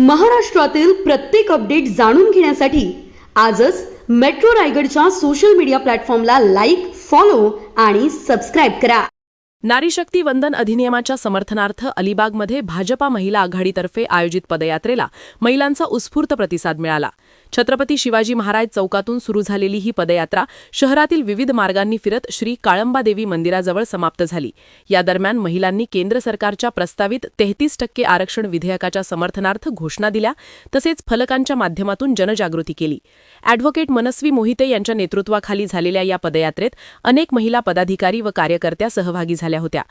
महाराष्ट्रातील प्रत्येक अपडेट जाणून घेण्यासाठी आजच मेट्रो रायगडच्या सोशल मीडिया प्लॅटफॉर्मला लाईक, फॉलो आणि सबस्क्राईब करा. नारी शक्ती वंदन अधिनियमाच्या समर्थनार्थ अलिबागमध्ये भाजपा महिला आघाडीतर्फे आयोजित पदयात्रेला महिलांचा उत्स्फूर्त प्रतिसाद मिळाला. छत्रपती शिवाजी महाराज चौकातून सुरू झालेली ही पदयात्रा शहरातील विविध मार्गांनी फिरत श्री काळंबादेवी मंदिराजवळ समाप्त झाली. या दरम्यान महिलांनी केंद्र सरकारच्या प्रस्तावित 33% आरक्षण विधेयकाच्या समर्थनार्थ घोषणा दिल्या, तसेच फलकांच्या माध्यमातून जनजागृती केली. ॲडव्होकेट मनस्वी मोहिते यांच्या नेतृत्वाखाली झालेल्या या पदयात्रेत अनेक महिला पदाधिकारी व कार्यकर्त्या सहभागी झाल्या होत्या.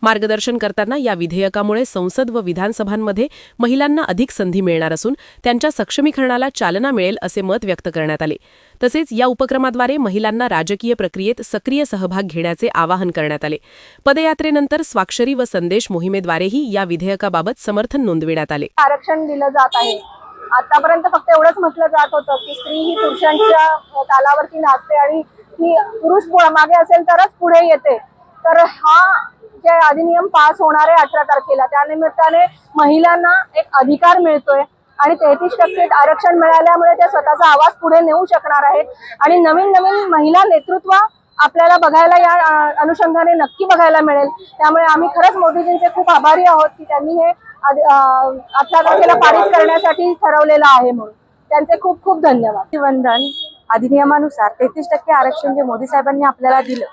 मार्गदर्शन करताना या विधेयकामुळे संसद व विधानसभांमध्ये महिलांना अधिक संधी मिळणार असून त्यांच्या सक्षमीकरणाला चालना मिळेल असे मत व्यक्त करण्यात आले. तसेच या उपक्रमाद्वारे महिलांना राजकीय प्रक्रियेत सक्रिय सहभाग घेण्याचे आवाहन करण्यात आले. पदयात्रेनंतर स्वाक्षरी व संदेश मोहिमेद्वारेही या विधेयकाबाबत समर्थन नोंदविण्यात आले. आरक्षण दिलं जात आहे. आतापर्यंत फक्त एवढंच म्हटलं जात होतं की स्त्री ही पुरुषांच्या तालावरती नाचते आणि ही पुरुष मागे असेल तरच पुढे येते. तर हा जे अधिनियम पास होणार आहे 18 तारखेला, त्यानिमित्ताने महिलांना एक अधिकार मिळतोय आणि 33% आरक्षण मिळाल्यामुळे त्या स्वतःचा आवाज पुढे नेऊ शकणार आहेत आणि नवीन नवीन महिला नेतृत्व आपल्याला बघायला या अनुषंगाने नक्की बघायला मिळेल. त्यामुळे आम्ही खरंच मोदीजींचे खूप आभारी आहोत की त्यांनी हे 18 तारखेला पारित करण्यासाठी ठरवलेलं आहे, म्हणून त्यांचे खूप खूप धन्यवाद. वंदन अधिनियमानुसार 33% आरक्षण जे मोदी साहेबांनी आपल्याला दिलं,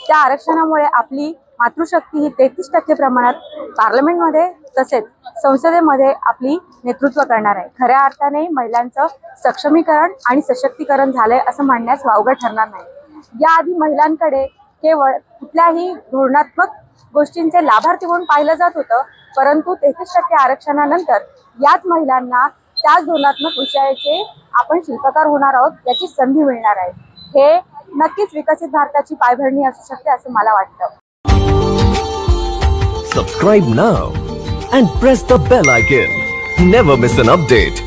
त्या आरक्षणामुळे आपली मातृशक्ती ही 33% प्रमाणात पार्लमेंटमध्ये तसेच संसदेमध्ये आपली नेतृत्व करणार आहे. खऱ्या अर्थाने महिलांचं सक्षमीकरण आणि सशक्तीकरण झालंय असं म्हणण्यास वावगं ठरणार नाही. याआधी महिलांकडे केवळ कुठल्याही धोरणात्मक गोष्टींचे लाभार्थी म्हणून पाहिलं जात होतं, परंतु 33% आरक्षणानंतर याच महिलांना त्याच धोरणात्मक विषयाचे आपण शिल्पकार होणार आहोत याची संधी मिळणार आहे. हे नक्कीच विकसित भारताची पायभरणी असू शकते असं मला वाटतं. Subscribe now and press the bell icon. Never miss an update.